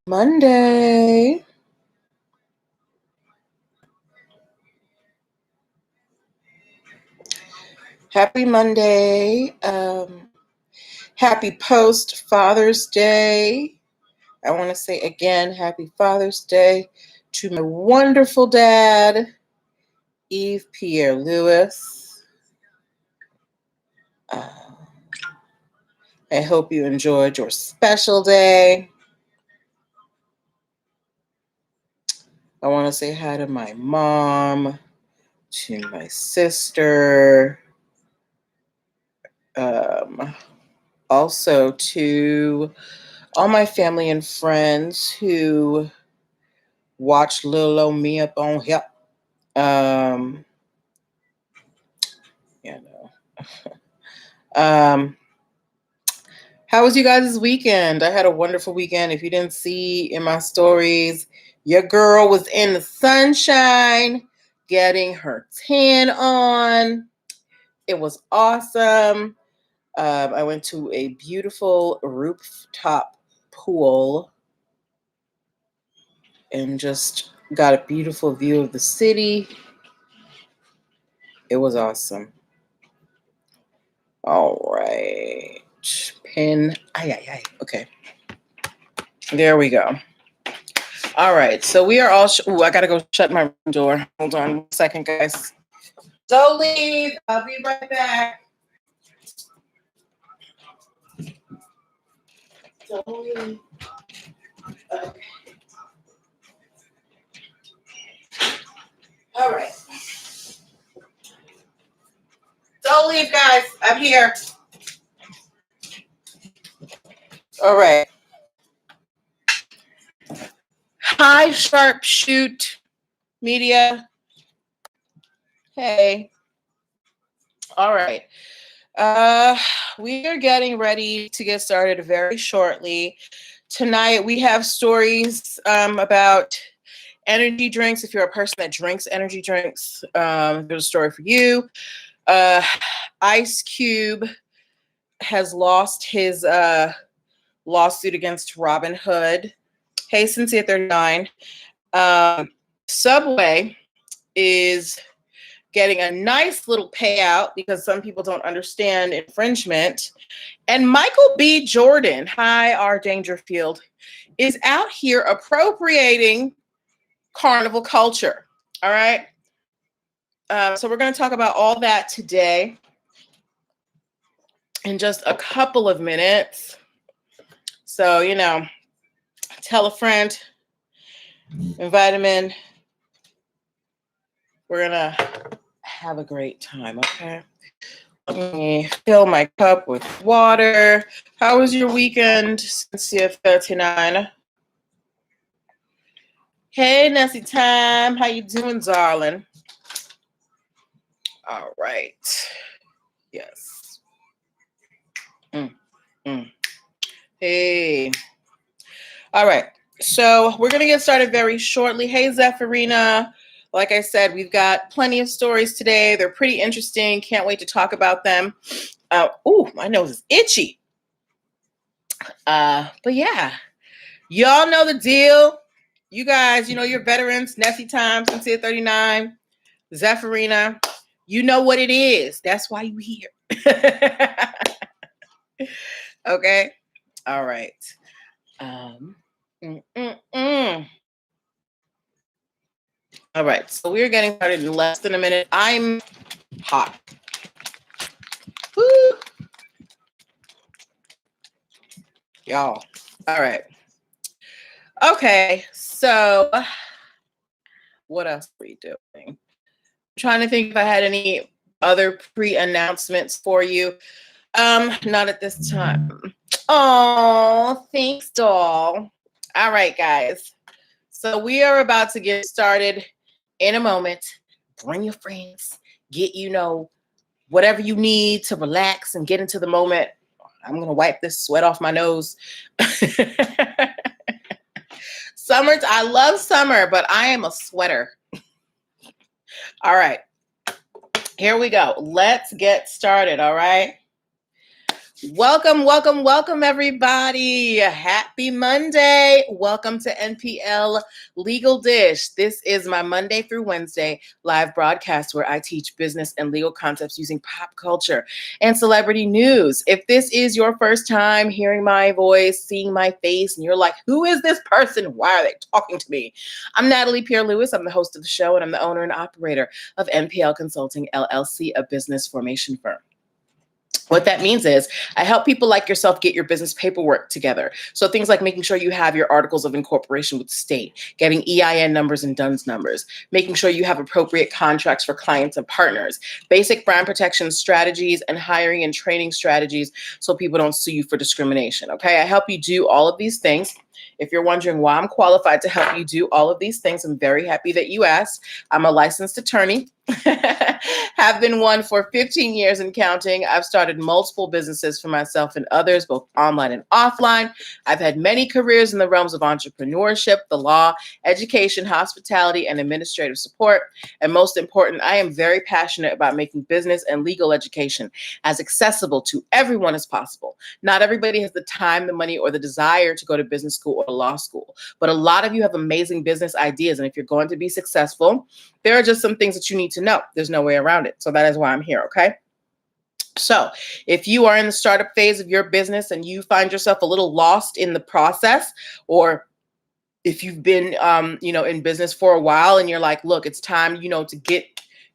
Monday. Happy Monday. Happy post Father's Day. I want to say again, happy Father's Day to my wonderful dad, Yves Pierre Lewis. I hope you enjoyed your special day. I want to say hi to my mom, to my sister, also to all my family and friends who watched little old me up on here. How was you guys' weekend? I had a wonderful weekend. If you didn't see in my stories, your girl was in the sunshine getting her tan on. It was awesome. I went to a beautiful rooftop pool and just got a beautiful view of the city. It was awesome. All right. Pin. Okay. There we go. All right. So we are all. I got to go shut my door. Hold on 1 second, guys. Don't leave. I'll be right back. Don't leave. Okay. All right. Don't leave, guys. I'm here. All right. Hi, Sharpshoot Media. Hey. All right. We are getting ready to get started very shortly. Tonight, we have stories about energy drinks. If you're a person that drinks energy drinks, there's a story for you. Ice Cube has lost his lawsuit against Robin Hood. Hey, Cynthia 39. Subway is getting a nice little payout because some people don't understand infringement. And Michael B. Jordan, hi, R. Dangerfield, is out here appropriating carnival culture. All right. So we're going to talk about all that today in just a couple of minutes. So, tell a friend, invite them in. We're going to have a great time, okay? Let me fill my cup with water. How was your weekend, Cynthia 39? Hey, Nessie Time. How you doing, darling? All right. Yes. Hey. All right. So we're going to get started very shortly. Hey, Zephyrina. Like I said, we've got plenty of stories today. They're pretty interesting. Can't wait to talk about them. My nose is itchy. But yeah, y'all know the deal. You guys, you're veterans. Nessie Time, Cynthia 39, Zephyrina. You know what it is. That's why you're here. Okay. All right. All right. So we're getting started in less than a minute. I'm hot. Woo. Y'all. All right. Okay. So what else are we doing? I'm trying to think if I had any other pre-announcements for you. Not at this time. Oh, thanks, doll. All right, guys. So we are about to get started in a moment. Bring your friends. Get, whatever you need to relax and get into the moment. I'm going to wipe this sweat off my nose. I love summer, but I am a sweater. All right. Here we go. Let's get started, all right? Welcome, welcome, welcome, everybody. Happy Monday. Welcome to NPL Legal Dish. This is my Monday through Wednesday live broadcast where I teach business and legal concepts using pop culture and celebrity news. If this is your first time hearing my voice, seeing my face, and you're like, who is this person? Why are they talking to me? I'm Natalie Pierre-Lewis. I'm the host of the show, and I'm the owner and operator of NPL Consulting, LLC, a business formation firm. What that means is I help people like yourself get your business paperwork together. So things like making sure you have your articles of incorporation with the state, getting EIN numbers and DUNS numbers, making sure you have appropriate contracts for clients and partners, basic brand protection strategies, and hiring and training strategies so people don't sue you for discrimination. Okay, I help you do all of these things. If you're wondering why I'm qualified to help you do all of these things, I'm very happy that you asked. I'm a licensed attorney. Have been one for 15 years and counting. I've started multiple businesses for myself and others, both online and offline. I've had many careers in the realms of entrepreneurship, the law, education, hospitality, and administrative support. And most important, I am very passionate about making business and legal education as accessible to everyone as possible. Not everybody has the time, the money, or the desire to go to business school or law school, but a lot of you have amazing business ideas. And if you're going to be successful, there are just some things that you need to know. There's no way around it. So that is why I'm here, okay? So if you are in the startup phase of your business and you find yourself a little lost in the process, or if you've been, in business for a while and you're like, look, it's time, to get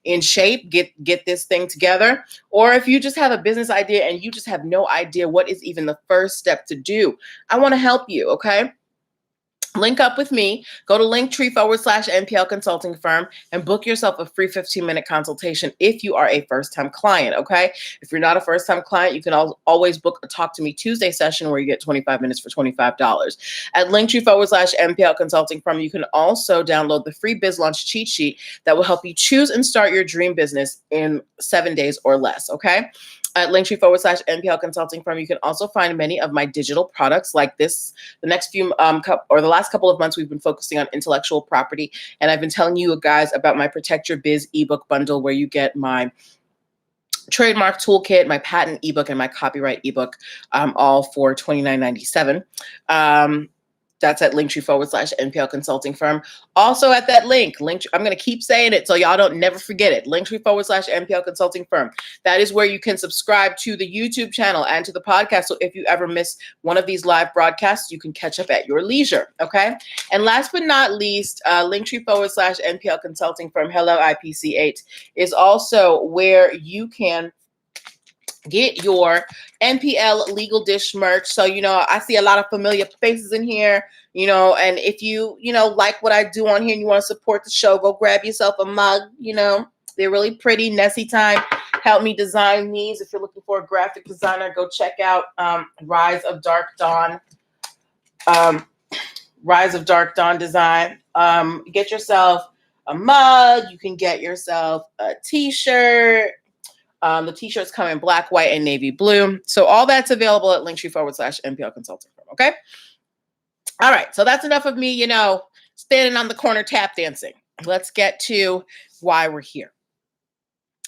in shape, get this thing together. Or if you just have a business idea and you just have no idea what is even the first step to do, I want to help you, okay? Link up with me, go to linktr.ee/NPL Consulting Firm and book yourself a free 15-minute consultation if you are a first-time client, okay? If you're not a first-time client, you can always book a Talk to Me Tuesday session where you get 25 minutes for $25. At linktr.ee/NPL Consulting Firm, you can also download the free Biz Launch cheat sheet that will help you choose and start your dream business in 7 days or less, okay? At linktree/NPL Consulting Firm, you can also find many of my digital products like this. The last couple of months, we've been focusing on intellectual property, and I've been telling you guys about my Protect Your Biz ebook bundle, where you get my trademark toolkit, my patent ebook, and my copyright ebook, all for $29.97. That's at linktree/NPL Consulting Firm. Also at that link, I'm going to keep saying it so y'all don't never forget it. Linktree/NPL Consulting Firm. That is where you can subscribe to the YouTube channel and to the podcast. So if you ever miss one of these live broadcasts, you can catch up at your leisure. Okay. And last but not least, Linktree/NPL Consulting Firm, hello IPC8, is also where you can get your NPL Legal Dish merch. So, I see a lot of familiar faces in here, and if you, like what I do on here and you want to support the show, go grab yourself a mug. They're really pretty. Nessie Time helped me design these. If you're looking for a graphic designer, go check out Rise of Dark Dawn Design. Get yourself a mug. You can get yourself a t-shirt. The t-shirts come in black, white, and navy blue. So all that's available at linktree/NPL Consulting Firm. Okay. All right. So that's enough of me, standing on the corner tap dancing. Let's get to why we're here.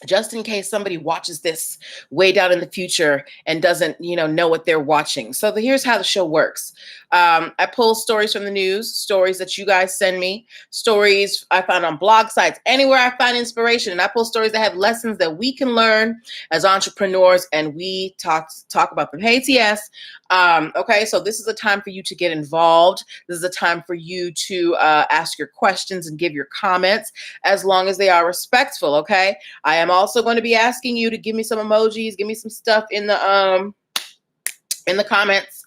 Just in case somebody watches this way down in the future and doesn't, know what they're watching. So here's how the show works. I pull stories from the news, stories that you guys send me, stories I found on blog sites, anywhere I find inspiration. And I pull stories that have lessons that we can learn as entrepreneurs, and we talk about them. Hey, TS. Okay, so this is a time for you to get involved. This is a time for you to ask your questions and give your comments, as long as they are respectful, okay? I am also going to be asking you to give me some emojis, give me some stuff in the comments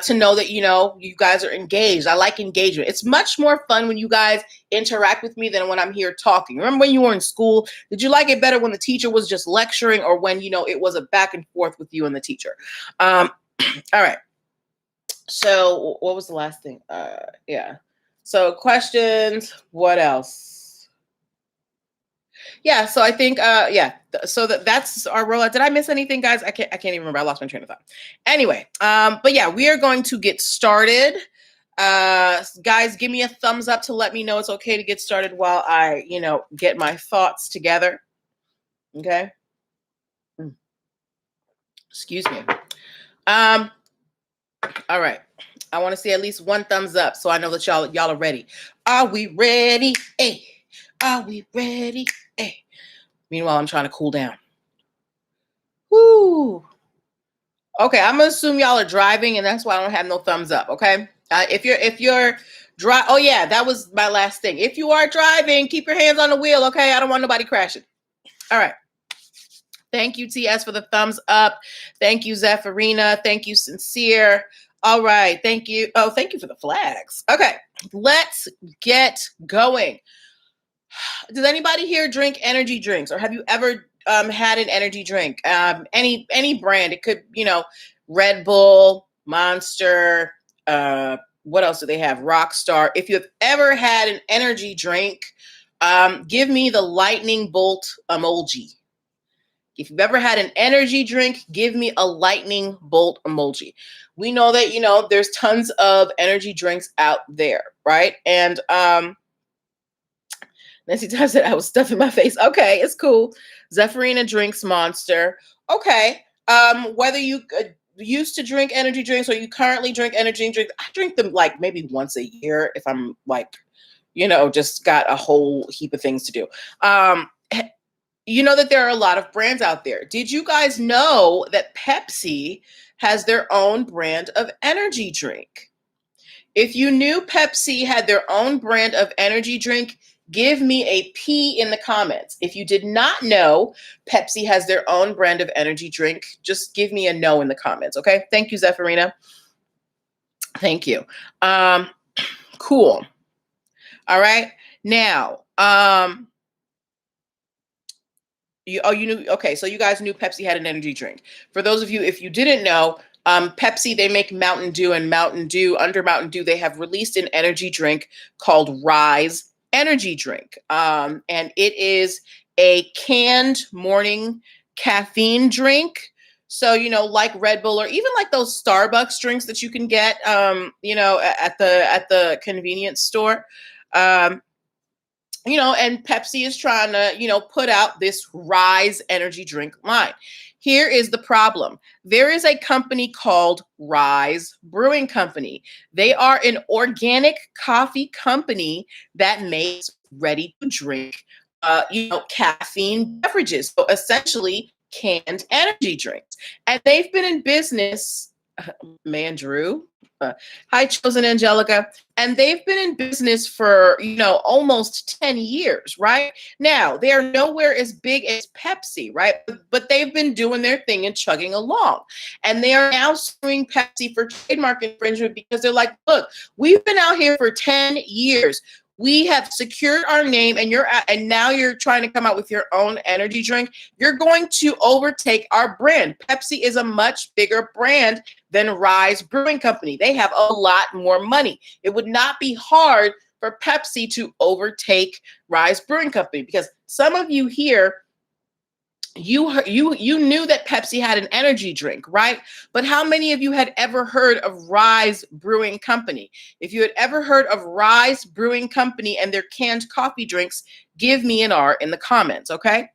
to know that, you guys are engaged. I like engagement. It's much more fun when you guys interact with me than when I'm here talking. Remember when you were in school? Did you like it better when the teacher was just lecturing, or when, it was a back and forth with you and the teacher? All right. So what was the last thing? Yeah. So questions. What else? Yeah, so I think, so that's our rollout. Did I miss anything, guys? I can't even remember. I lost my train of thought. Anyway, but yeah, we are going to get started. Guys, give me a thumbs up to let me know it's okay to get started while I, get my thoughts together. Okay. Excuse me. Um, all right. I want to see at least one thumbs up so I know that y'all are ready. Are we ready? Hey. Are we ready? Hey. Meanwhile, I'm trying to cool down. Woo. Okay, I'm gonna assume y'all are driving, and that's why I don't have no thumbs up. Okay, if you're oh yeah, that was my last thing. If you are driving, keep your hands on the wheel. Okay, I don't want nobody crashing. All right. Thank you, TS, for the thumbs up. Thank you, Zephyrina. Thank you, Sincere. All right. Thank you. Oh, thank you for the flags. Okay, let's get going. Does anybody here drink energy drinks, or have you ever had an energy drink? Any brand. It could, Red Bull, Monster. What else do they have? Rockstar. If you've ever had an energy drink, give me the lightning bolt emoji. If you've ever had an energy drink, give me a lightning bolt emoji. We know that, there's tons of energy drinks out there, right? And Nancy Time said I was stuffing my face. Okay, it's cool. Zephyrina drinks Monster. Okay. Whether you used to drink energy drinks or you currently drink energy drinks, I drink them like maybe once a year if I'm like, just got a whole heap of things to do. You know that there are a lot of brands out there. Did you guys know that Pepsi has their own brand of energy drink? If you knew Pepsi had their own brand of energy drink, give me a P in the comments. If you did not know Pepsi has their own brand of energy drink, just give me a no in the comments, okay? Thank you, Zephyrina. Thank you. Cool. All right. Now, you knew, okay, so you guys knew Pepsi had an energy drink. For those of you, if you didn't know, Pepsi, they make Mountain Dew, and under Mountain Dew, they have released an energy drink called Rise Energy Drink. And it is a canned morning caffeine drink. So, like Red Bull, or even like those Starbucks drinks that you can get, at the convenience store. And Pepsi is trying to, put out this Rise energy drink line. Here is the problem. There is a company called Rise Brewing Company. They are an organic coffee company that makes ready to drink, caffeine beverages. So essentially canned energy drinks. And they've been in business, man, Drew. Hi, Chosen Angelica. And they've been in business for, almost 10 years, right? Now, they are nowhere as big as Pepsi, right? But they've been doing their thing and chugging along. And they are now suing Pepsi for trademark infringement because they're like, look, we've been out here for 10 years. We have secured our name, and now you're trying to come out with your own energy drink. You're going to overtake our brand. Pepsi is a much bigger brand than Rise Brewing Company. They have a lot more money. It would not be hard for Pepsi to overtake Rise Brewing Company, because some of you here, you knew that Pepsi had an energy drink, right? But how many of you had ever heard of Rise Brewing Company? If you had ever heard of Rise Brewing Company and their canned coffee drinks, give me an R in the comments, okay?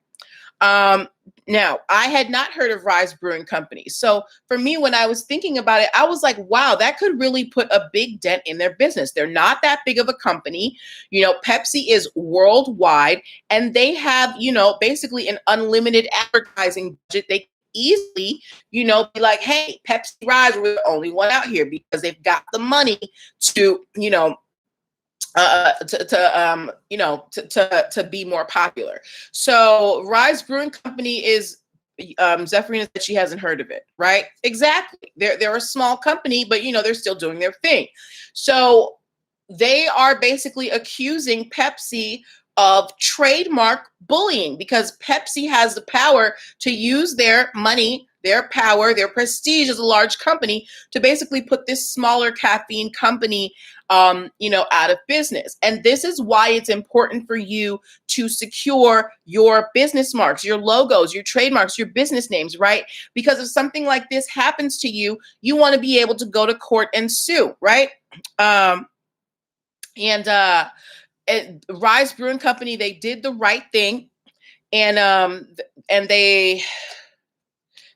Now, I had not heard of Rise Brewing Company. So for me, when I was thinking about it, I was like, wow, that could really put a big dent in their business. They're not that big of a company. Pepsi is worldwide, and they have, basically an unlimited advertising budget. They easily, be like, hey, Pepsi Rise, we're the only one out here, because they've got the money to, to be more popular. So Rise Brewing Company is, Zephyrina said she hasn't heard of it, right? Exactly. They're a small company, but they're still doing their thing. So they are basically accusing Pepsi of trademark bullying, because Pepsi has the power to use their money, their power, their prestige as a large company to basically put this smaller caffeine company, out of business. And this is why it's important for you to secure your business marks, your logos, your trademarks, your business names, right? Because if something like this happens to you, you want to be able to go to court and sue, right? Rise Brewing Company, they did the right thing, and they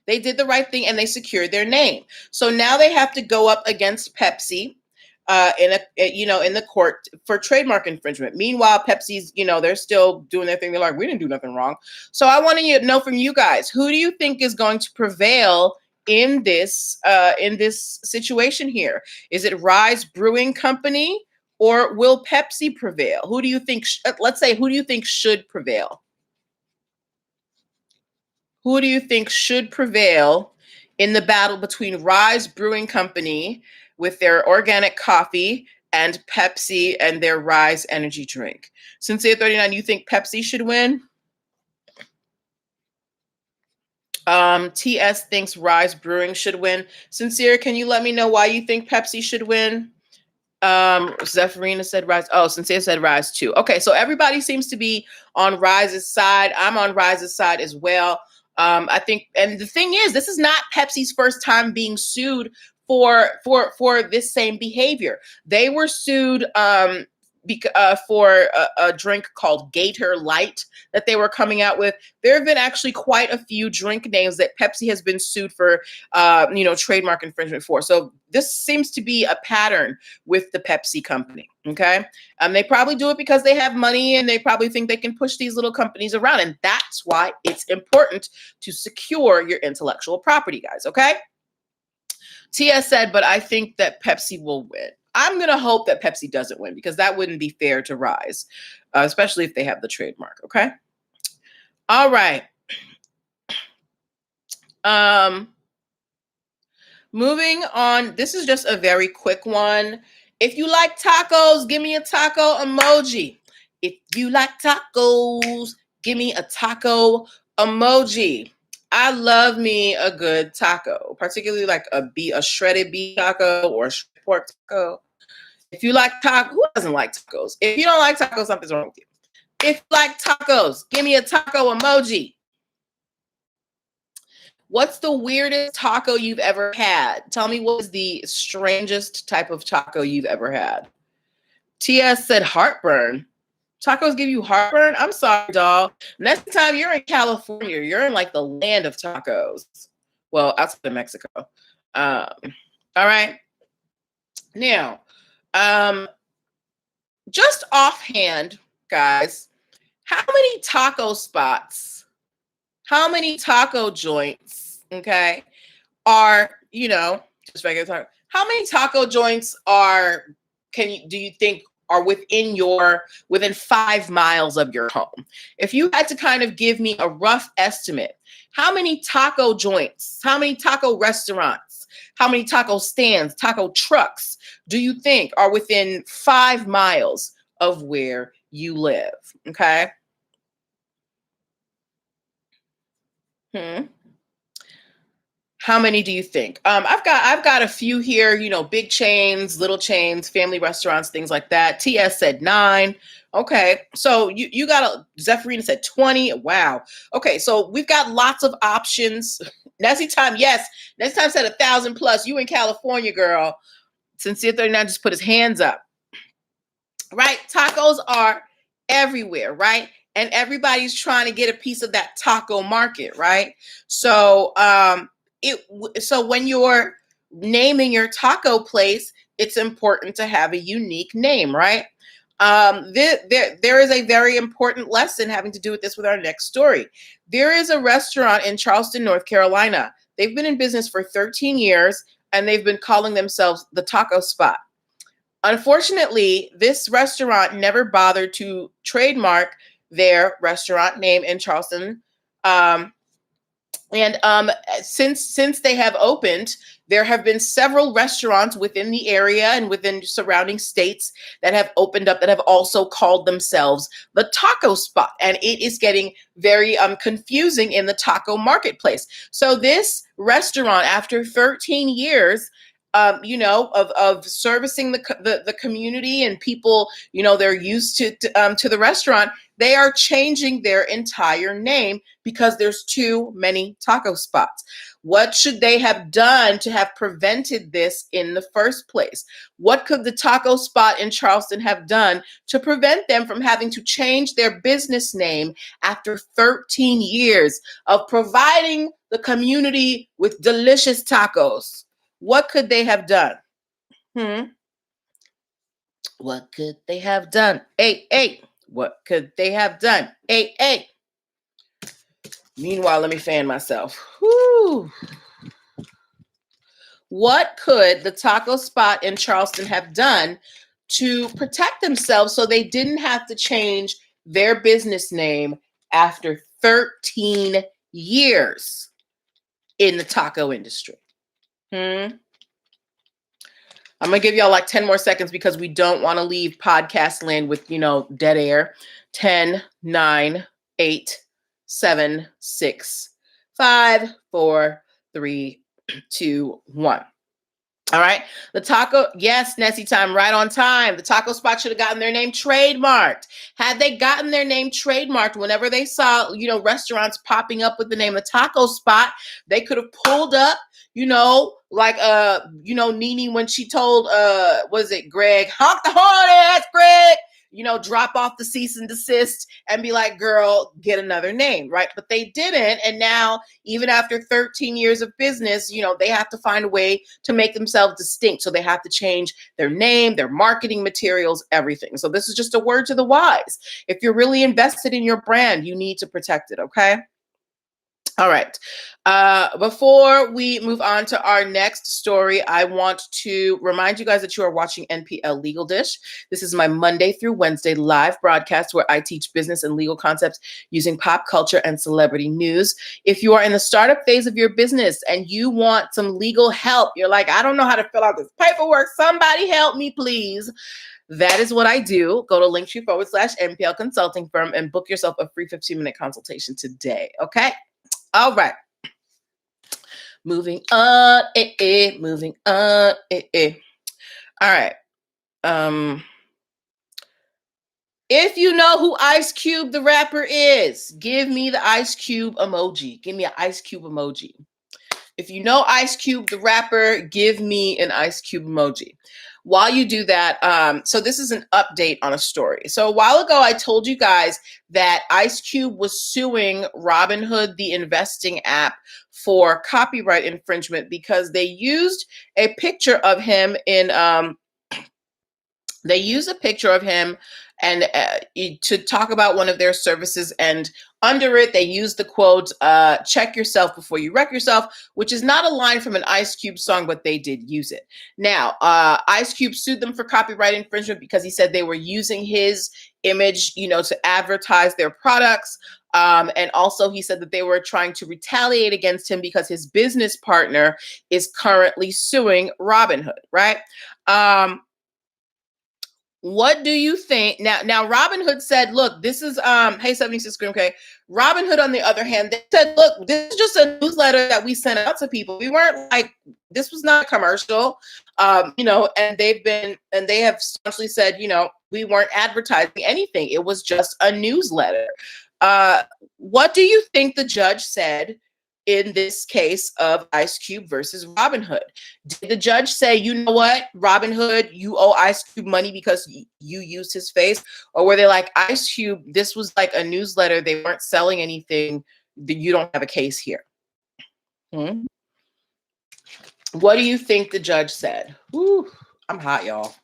They did the right thing and they secured their name. So now they have to go up against Pepsi in the court for trademark infringement. Meanwhile, Pepsi's, they're still doing their thing. They're like, we didn't do nothing wrong. So I want to know from you guys, who do you think is going to prevail in this situation here? Is it Rise Brewing Company or will Pepsi prevail? Who do you think? Let's say, who do you think should prevail? Who do you think should prevail in the battle between Rise Brewing Company with their organic coffee and Pepsi and their Rise energy drink? Sincere 39, you think Pepsi should win? TS thinks Rise Brewing should win. Sincere, can you let me know why you think Pepsi should win? Zephyrina said Rise. Oh, Sincere said Rise too. Okay, so everybody seems to be on Rise's side. I'm on Rise's side as well. I think, and the thing is, this is not Pepsi's first time being sued for this same behavior. They were sued for a drink called Gator Light that they were coming out with. There have been actually quite a few drink names that Pepsi has been sued for, trademark infringement for. So this seems to be a pattern with the Pepsi company. Okay. They probably do it because they have money and they probably think they can push these little companies around. And that's why it's important to secure your intellectual property, guys. Okay. TS said, but I think that Pepsi will win. I'm going to hope that Pepsi doesn't win because that wouldn't be fair to Rise, especially if they have the trademark. Okay. All right. Moving on. This is just a very quick one. If you like tacos, give me a taco emoji. If you like tacos, give me a taco emoji. I love me a good taco, particularly like a shredded beef taco or a shredded pork taco. If you like tacos, who doesn't like tacos? If you don't like tacos, something's wrong with you. If you like tacos, give me a taco emoji. What's the weirdest taco you've ever had? Tell me what is the strangest type of taco you've ever had. TS said heartburn. Tacos give you heartburn? I'm sorry, dog. Next time you're in California, you're in like the land of tacos. Well, outside of Mexico. All right. Now, just offhand, guys, how many taco spots, how many taco joints, okay, are, just regular taco, how many taco joints do you think are within 5 miles of your home? If you had to kind of give me a rough estimate, how many taco joints, how many taco restaurants, how many taco stands, taco trucks do you think are within 5 miles of where you live? Okay. How many do you think? I've got a few here, big chains, little chains, family restaurants, things like that. TS said 9. Okay. So you got Zephyrina said 20. Wow. Okay. So we've got lots of options. Nessie Time, yes. Nessie Time said 1,000 plus. You in California, girl. Sincere 39 just put his hands up. Right? Tacos are everywhere, right? And everybody's trying to get a piece of that taco market, right? So so when you're naming your taco place, it's important to have a unique name, right? There is a very important lesson having to do with this with our next story. There is a restaurant in Charleston, North Carolina. They've been in business for 13 years and they've been calling themselves the Taco Spot. Unfortunately, this restaurant never bothered to trademark their restaurant name in Charleston. Since they have opened, there have been several restaurants within the area and within surrounding states that have opened up that have also called themselves the Taco Spot. And it is getting very confusing in the taco marketplace. So this restaurant, after 13 years, of servicing the community and people, they're used to the restaurant. They are changing their entire name because there's too many taco spots. What should they have done to have prevented this in the first place? What could the taco spot in Charleston have done to prevent them from having to change their business name after 13 years of providing the community with delicious tacos? What could they have done? What could they have done? Hey. What could they have done? Hey. Meanwhile, let me fan myself. Whew. What could the taco spot in Charleston have done to protect themselves so they didn't have to change their business name after 13 years in the taco industry? I'm going to give y'all like 10 more seconds because we don't want to leave podcast land with, dead air. 10, 9, 8, 7, 6, 5, 4, 3, 2, 1. All right. The taco. Yes, Nessie time. Right on time. The taco spot should have gotten their name trademarked. Had they gotten their name trademarked, whenever they saw, restaurants popping up with the name of taco spot, they could have pulled up, like, Nene when she told, was it Greg? Honk the horn ass, Greg. Drop off the cease and desist and be like, girl, get another name, right? But they didn't. And now, even after 13 years of business, they have to find a way to make themselves distinct. So they have to change their name, their marketing materials, everything. So this is just a word to the wise. If you're really invested in your brand, you need to protect it, okay? All right. Before we move on to our next story, I want to remind you guys that you are watching NPL Legal Dish. This is my Monday through Wednesday live broadcast where I teach business and legal concepts using pop culture and celebrity news. If you are in the startup phase of your business and you want some legal help, you're like, I don't know how to fill out this paperwork. Somebody help me, please. That is what I do. Go to linktr.ee/nplconsultingfirm and book yourself a free 15-minute consultation today. Okay. All right. Moving on. Moving on. All right. If you know who Ice Cube the rapper is, give me the Ice Cube emoji. Give me an Ice Cube emoji. If you know Ice Cube the rapper, give me an Ice Cube emoji. While you do that, so this is an update on a story. So a while ago, I told you guys that Ice Cube was suing Robinhood, the investing app, for copyright infringement because they used a picture of him in, and to talk about one of their services, and under it, they used the quote, check yourself before you wreck yourself, which is not a line from an Ice Cube song, but they did use it. Now, Ice Cube sued them for copyright infringement because he said they were using his image, to advertise their products. And also he said that they were trying to retaliate against him because his business partner is currently suing Robinhood, right? What do you think? Now Robinhood said, look, this is, hey, 76 Green, okay. Robinhood, on the other hand, they said, look, this is just a newsletter that we sent out to people. We weren't this was not a commercial, and they have essentially said, we weren't advertising anything. It was just a newsletter. What do you think the judge said in this case of Ice Cube versus Robinhood? Did the judge say, you know what, Robinhood, you owe Ice Cube money because you used his face? Or were they like, Ice Cube, this was like a newsletter, they weren't selling anything, you don't have a case here? What do you think the judge said? Whew, I'm hot, y'all.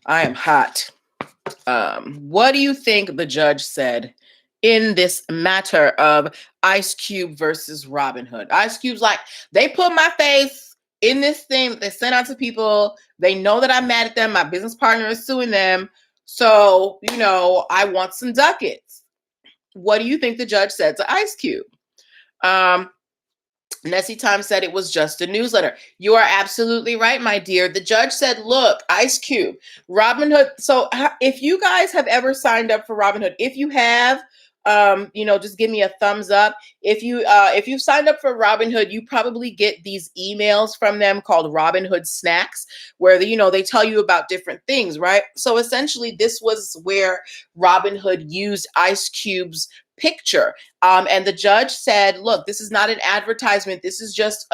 I am hot. What do you think the judge said in this matter of Ice Cube versus Robinhood? Ice Cube's like, they put my face in this thing that they sent out to people. They know that I'm mad at them. My business partner is suing them. So, I want some ducats. What do you think the judge said to Ice Cube? Nessie Time said it was just a newsletter. You are absolutely right, my dear. The judge said, look, Ice Cube, Robinhood. So if you guys have ever signed up for Robinhood, if you have, just give me a thumbs up. If you've signed up for Robinhood, you probably get these emails from them called Robinhood Snacks, where they tell you about different things, right? So essentially, this was where Robinhood used Ice Cube's picture, and the judge said, "Look, this is not an advertisement. This is just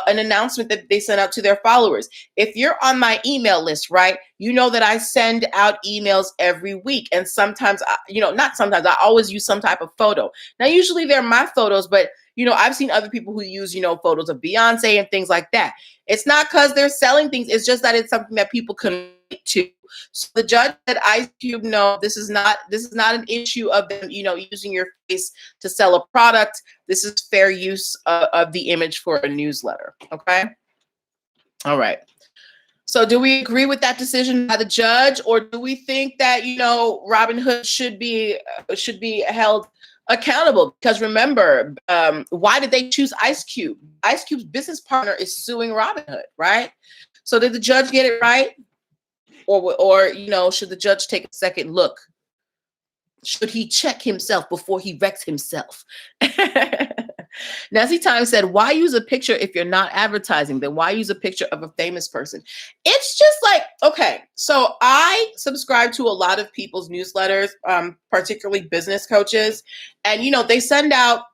an announcement that they sent out to their followers. If you're on my email list, right, you know that I send out emails every week. And sometimes, not sometimes, I always use some type of photo. Now, usually they're my photos, but, I've seen other people who use, photos of Beyonce and things like that. It's not because they're selling things. It's just that it's something that people can relate to. So the judge said, Ice Cube, no, this is not an issue of them, using your face to sell a product. This is fair use of the image for a newsletter. Okay. All right. So do we agree with that decision by the judge, or do we think that, Robinhood should be held accountable? Because remember, why did they choose Ice Cube? Ice Cube's business partner is suing Robinhood, right? So did the judge get it right? Or should the judge take a second look? Should he check himself before he wrecks himself? Nancy Time said, why use a picture if you're not advertising? Then why use a picture of a famous person? It's just like, okay, so I subscribe to a lot of people's newsletters, particularly business coaches. And, they send out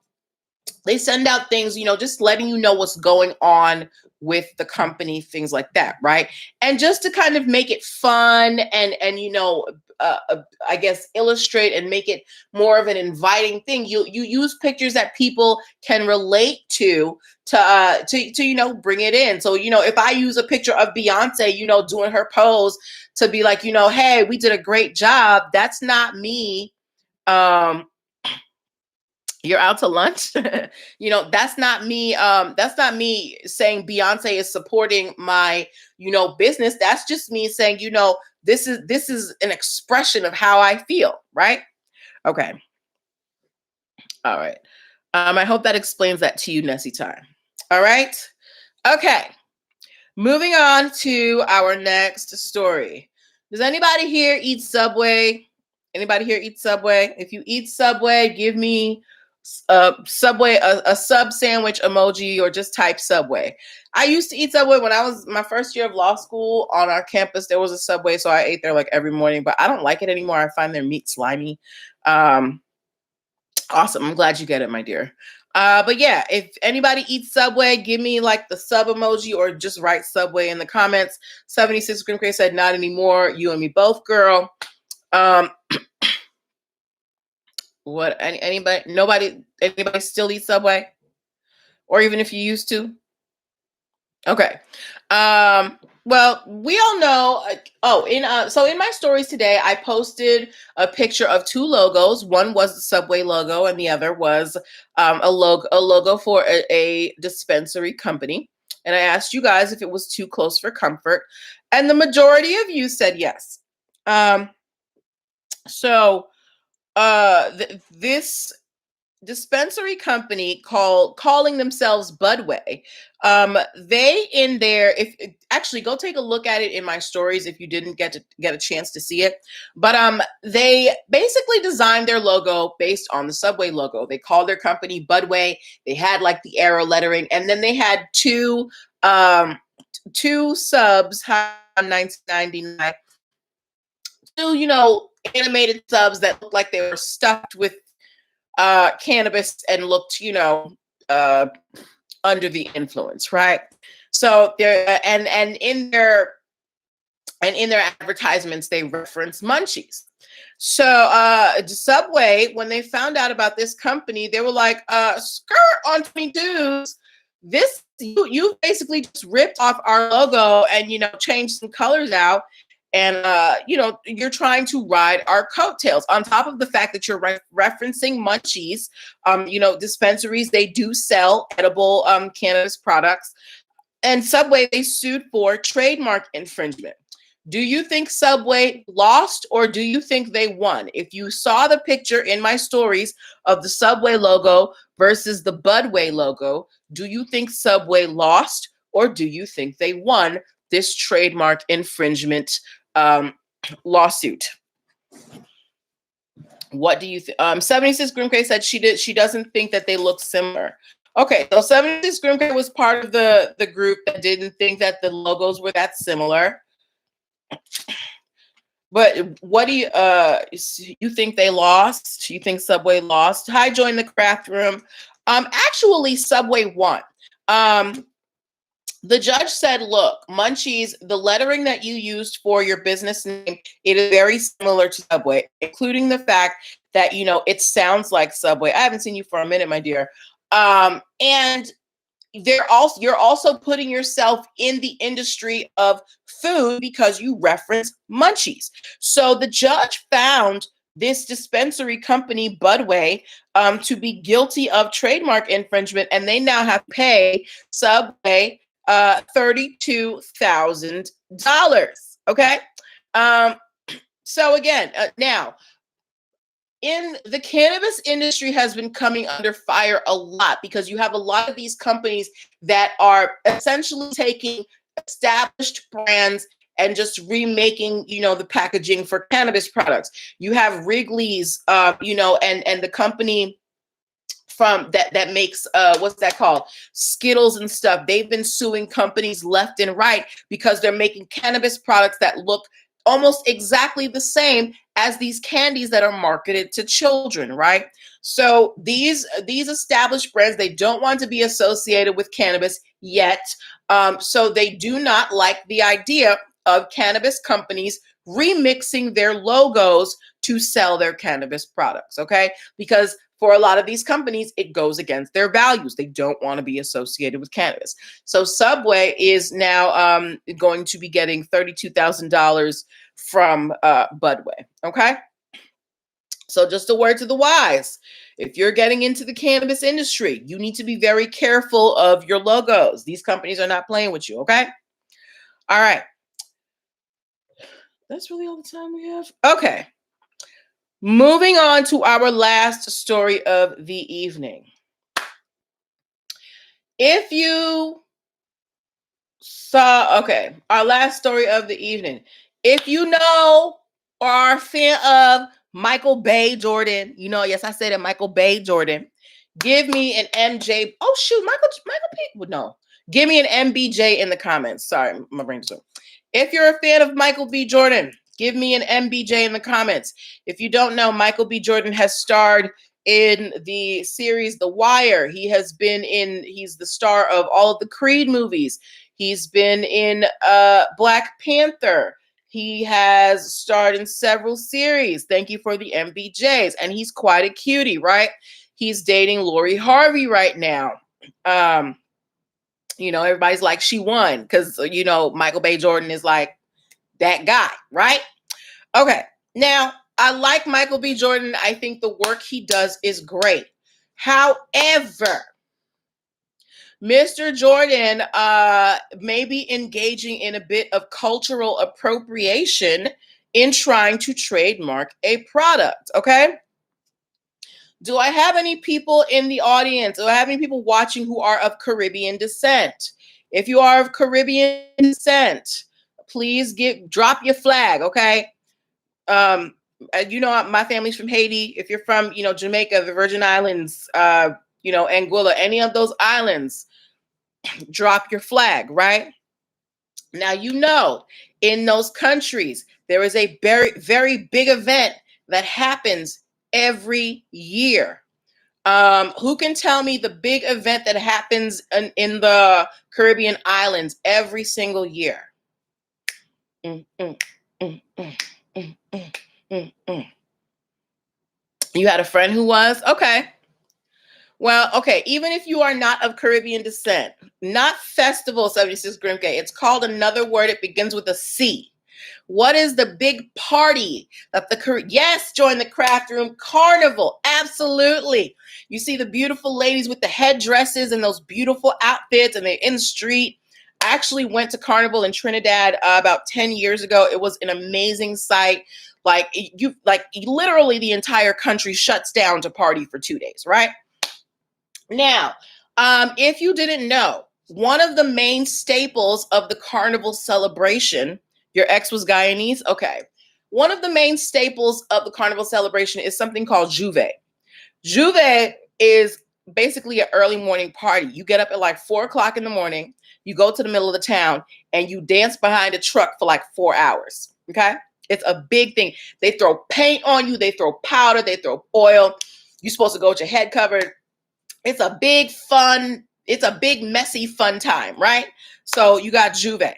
things, just letting you know what's going on with the company, things like that, right? And just to kind of make it fun and I guess illustrate and make it more of an inviting thing. You use pictures that people can relate to bring it in. So if I use a picture of Beyonce, doing her pose to be like, hey, we did a great job. That's not me. You're out to lunch. That's not me. That's not me saying Beyonce is supporting my, business. That's just me saying, this is an expression of how I feel. Right. Okay. All right. I hope that explains that to you, Nessie Time. All right. Okay. Moving on to our next story. Does anybody here eat Subway? Anybody here eat Subway? If you eat Subway, give me Subway, a sub sandwich emoji, or just type Subway. I used to eat Subway when I was my first year of law school. On our campus, there was a Subway, so I ate there like every morning, but I don't like it anymore. I find their meat slimy. Awesome. I'm glad you get it, my dear. But yeah, if anybody eats Subway, give me like the sub emoji or just write Subway in the comments. 76 Grim Cray said, not anymore. You and me both, girl. What, anybody still eat Subway? Or even if you used to? Okay. Well, we all know. So in my stories today, I posted a picture of two logos. One was the Subway logo, and the other was a logo for a dispensary company. And I asked you guys if it was too close for comfort, and the majority of you said yes. This dispensary company calling themselves Budway. Actually go take a look at it in my stories if you didn't get a chance to see it. But they basically designed their logo based on the Subway logo. They called their company Budway. They had like the arrow lettering, and then they had two subs, $19.99. Two, animated subs that looked like they were stuffed with cannabis and looked, under the influence, right? So there, and in their advertisements, they reference munchies. So Subway, when they found out about this company, they were like, skirt on 22s. This you basically just ripped off our logo and changed some colors out. And, you're trying to ride our coattails on top of the fact that you're referencing munchies. Dispensaries, they do sell edible cannabis products. And Subway, they sued for trademark infringement. Do you think Subway lost, or do you think they won? If you saw the picture in my stories of the Subway logo versus the Budway logo, do you think Subway lost, or do you think they won this trademark infringement lawsuit? What do you think? 76 Grimke said she doesn't think that they look similar. Okay, so 76 Grimke was part of the group that didn't think that the logos were that similar. But what do you think they lost? You think Subway lost? Hi, join the craft room. Actually, Subway won. The judge said, look, Munchies, the lettering that you used for your business name, it is very similar to Subway, including the fact that, it sounds like Subway. I haven't seen you for a minute, my dear. And you're also putting yourself in the industry of food because you reference Munchies. So the judge found this dispensary company, Budway, to be guilty of trademark infringement, and they now have to pay Subway $32,000. Okay. So again, now, in the cannabis industry has been coming under fire a lot because you have a lot of these companies that are essentially taking established brands and just remaking, the packaging for cannabis products. You have Wrigley's, and the company from that makes what's that called, Skittles and stuff. They've been suing companies left and right because they're making cannabis products that look almost exactly the same as these candies that are marketed to children, right? So these established brands, they don't want to be associated with cannabis yet. So they do not like the idea of cannabis companies remixing their logos to sell their cannabis products, okay? Because for a lot of these companies, it goes against their values. They don't want to be associated with cannabis. So Subway is now going to be getting $32,000 from Budway, okay? So just a word to the wise. If you're getting into the cannabis industry, you need to be very careful of your logos. These companies are not playing with you, okay? All right. That's really all the time we have. Okay. Moving on to our last story of the evening. If you saw, okay, our last story of the evening. If you know or are a fan of Michael Bay Jordan, yes, I said it, Michael Bay Jordan. Give me an MJ. Oh shoot, Michael P. Would know. Give me an MBJ in the comments. Sorry, my brain's so. If you're a fan of Michael B. Jordan, give me an MBJ in the comments. If you don't know, Michael B. Jordan has starred in the series The Wire. He's the star of all of the Creed movies. He's been in Black Panther. He has starred in several series. Thank you for the MBJs. And he's quite a cutie, right? He's dating Lori Harvey right now. Everybody's like, she won because, Michael Bay Jordan is like that guy, right? Okay. Now, I like Michael B. Jordan. I think the work he does is great. However, Mr. Jordan may be engaging in a bit of cultural appropriation in trying to trademark a product, okay? Do I have any people in the audience? Do I have any people watching who are of Caribbean descent? If you are of Caribbean descent, please drop your flag, okay? My family's from Haiti. If you're from, Jamaica, the Virgin Islands, Anguilla, any of those islands, drop your flag, right? Now, in those countries, there is a very, very big event that happens every year. Who can tell me the big event that happens in the Caribbean islands every single year? You had a friend who was? Okay. Well, okay, even if you are not of Caribbean descent, not Festival 76 Grimke, it's called another word. It begins with a C. What is the big party that yes, join the craft room, Carnival, absolutely. You see the beautiful ladies with the headdresses and those beautiful outfits, and they're in the street. I actually went to Carnival in Trinidad about 10 years ago. It was an amazing sight. Literally the entire country shuts down to party for 2 days, right? Now, if you didn't know, one of the main staples of the Carnival celebration, your ex was Guyanese? Okay. one of the main staples of the carnival celebration is something called Juve. Juve is basically an early morning party. You get up at like 4 o'clock in the morning, you go to the middle of the town, and you dance behind a truck for like 4 hours. Okay? It's a big thing. They throw paint on you, they throw powder, they throw oil. You're supposed to go with your head covered. It's a big messy fun time, right? So you got Juve.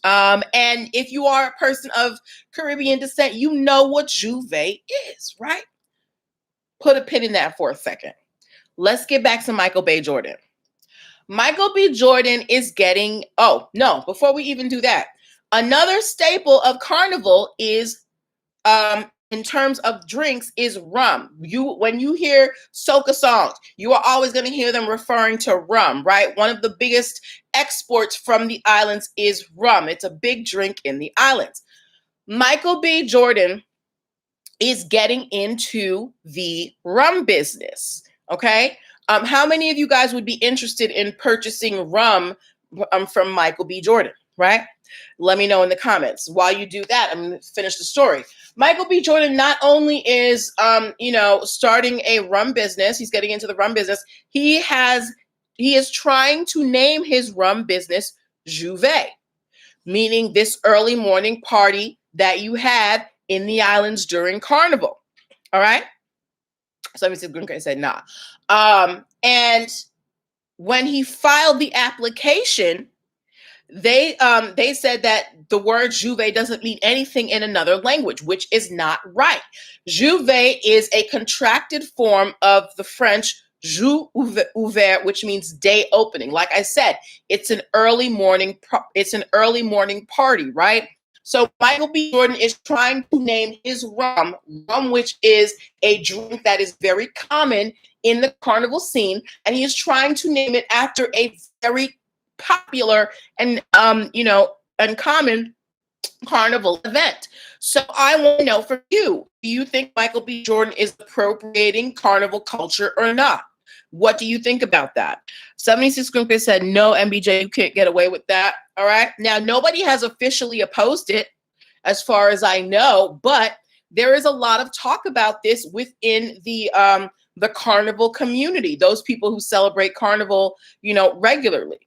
And if you are a person of Caribbean descent, you know what Juve is, right? Put a pin in that for a second. Let's get back to Michael B. Jordan. Michael B. Jordan is getting, oh, no, before we even do that, another staple of Carnival is, in terms of drinks, is rum. When you hear soca songs, you are always going to hear them referring to rum, right? One of the biggest exports from the islands is rum. It's a big drink in the islands. Michael B. Jordan is getting into the rum business, okay? How many of you guys would be interested in purchasing rum from Michael B. Jordan, right? Let me know in the comments. While you do that, I'm going to finish the story. Michael B. Jordan not only is, starting a rum business, he's getting into the rum business. He is trying to name his rum business Juve, meaning this early morning party that you have in the islands during Carnival. All right. So Mr. Green said, nah. And when he filed the application, they said that the word Juve doesn't mean anything in another language, which is not right. Juve is a contracted form of the French jour ouvert, which means day opening. Like I said, it's an early morning party, right? So Michael B. Jordan is trying to name his rum, which is a drink that is very common in the carnival scene, and he is trying to name it after a very popular and uncommon carnival event. So I want to know from you, do you think Michael B. Jordan is appropriating carnival culture or not? What do you think about that? 76 Grimke said, no, MBJ, you can't get away with that. All right. Now, nobody has officially opposed it, as far as I know, but there is a lot of talk about this within the carnival community, those people who celebrate carnival, regularly.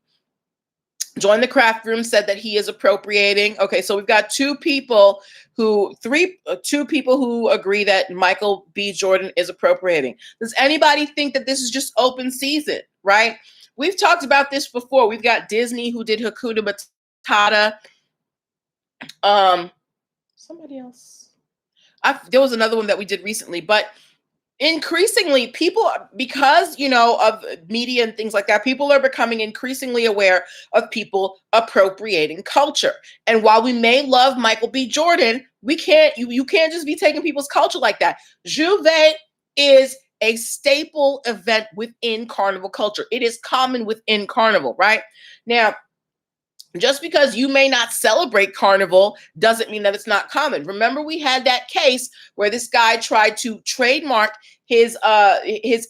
Join the Craft Room said that he is appropriating. Okay, so we've got two people who agree that Michael B. Jordan is appropriating. Does anybody think that this is just open season, right? We've talked about this before. We've got Disney who did Hakuna Matata. Somebody else. There was another one that we did recently, but increasingly people, because of media and things like that, people are becoming increasingly aware of people appropriating culture. And while we may love Michael B. Jordan, you can't just be taking people's culture like that. Juve is a staple event within carnival culture. It is common within carnival, right? Now, just because you may not celebrate carnival doesn't mean that it's not common. Remember, we had that case where this guy tried to trademark his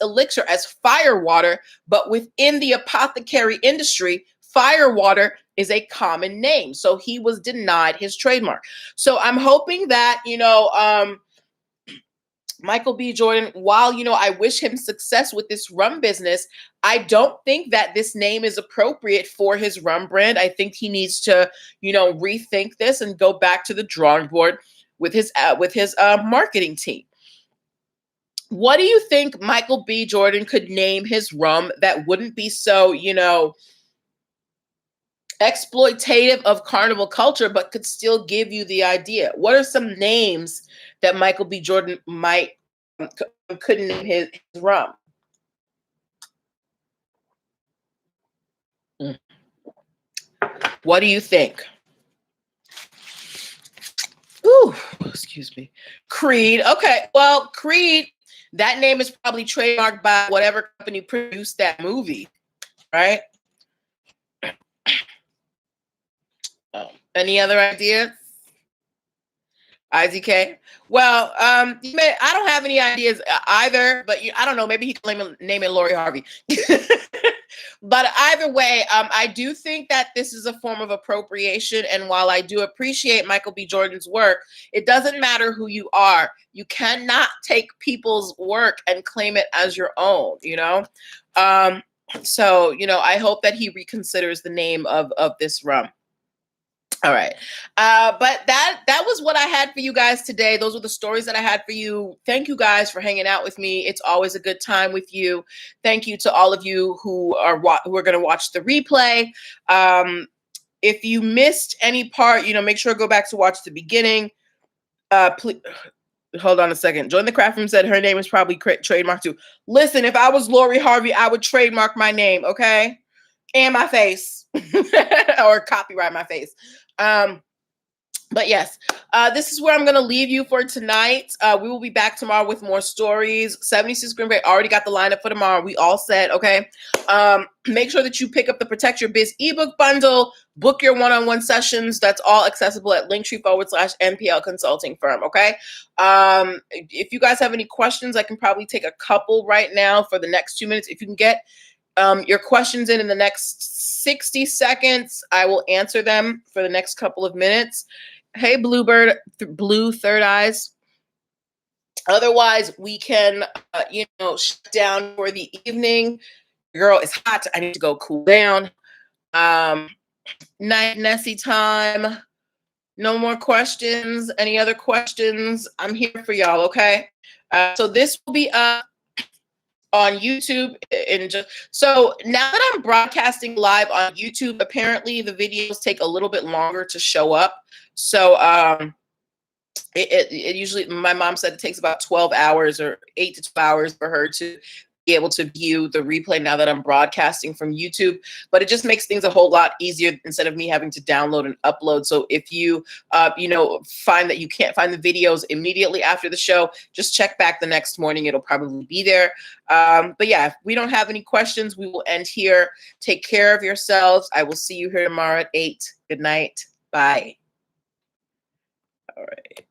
elixir as firewater, but within the apothecary industry, firewater is a common name. So he was denied his trademark. So I'm hoping that, Michael B. Jordan, while, I wish him success with this rum business, I don't think that this name is appropriate for his rum brand. I think he needs to, rethink this and go back to the drawing board with his marketing team. What do you think Michael B. Jordan could name his rum that wouldn't be so, exploitative of carnival culture, but could still give you the idea? What are some names that Michael B. Jordan could name his rum? What do you think? Ooh, excuse me. Creed. Okay, well, Creed, that name is probably trademarked by whatever company produced that movie, right? Any other ideas? IZK? Well, I don't have any ideas either, but I don't know. Maybe he can name it Lori Harvey. But either way, I do think that this is a form of appropriation. And while I do appreciate Michael B. Jordan's work, it doesn't matter who you are. You cannot take people's work and claim it as your own, you know? So, you know, I hope that he reconsiders the name of this rum. All right. But that was what I had for you guys today. Those were the stories that I had for you. Thank you guys for hanging out with me. It's always a good time with you. Thank you to all of you who are going to watch the replay. If you missed any part, you know, make sure to go back to watch the beginning. Please hold on a second. Join the Craft Room said her name is probably trademarked too. Listen, if I was Lori Harvey, I would trademark my name, okay? And my face or copyright my face. But yes, this is where I'm going to leave you for tonight. We will be back tomorrow with more stories. 76 Green Bay already got the lineup for tomorrow. We all set, okay? Make sure that you pick up the Protect Your Biz ebook bundle. Book your one-on-one sessions. That's all accessible at linktr.ee/nplconsultingfirm, okay? If you guys have any questions, I can probably take a couple right now for the next 2 minutes. If you can get your questions in the next 60 seconds, I will answer them for the next couple of minutes. Hey, Bluebird, Blue Third Eyes. Otherwise, we can, you know, shut down for the evening. Girl, it's hot. I need to go cool down. Night Nessie time. No more questions. Any other questions? I'm here for y'all, okay? So this will be up on YouTube. So now that I'm broadcasting live on YouTube, apparently the videos take a little bit longer to show up. So it usually, my mom said it takes about 12 hours or 8 to 12 hours for her to be able to view the replay now that I'm broadcasting from YouTube. But it just makes things a whole lot easier instead of me having to download and upload. So if you, you know, find that you can't find the videos immediately after the show, just check back the next morning. It'll probably be there. But yeah, if we don't have any questions, we will end here. Take care of yourselves. I will see you here tomorrow at 8. Good night. Bye. All right.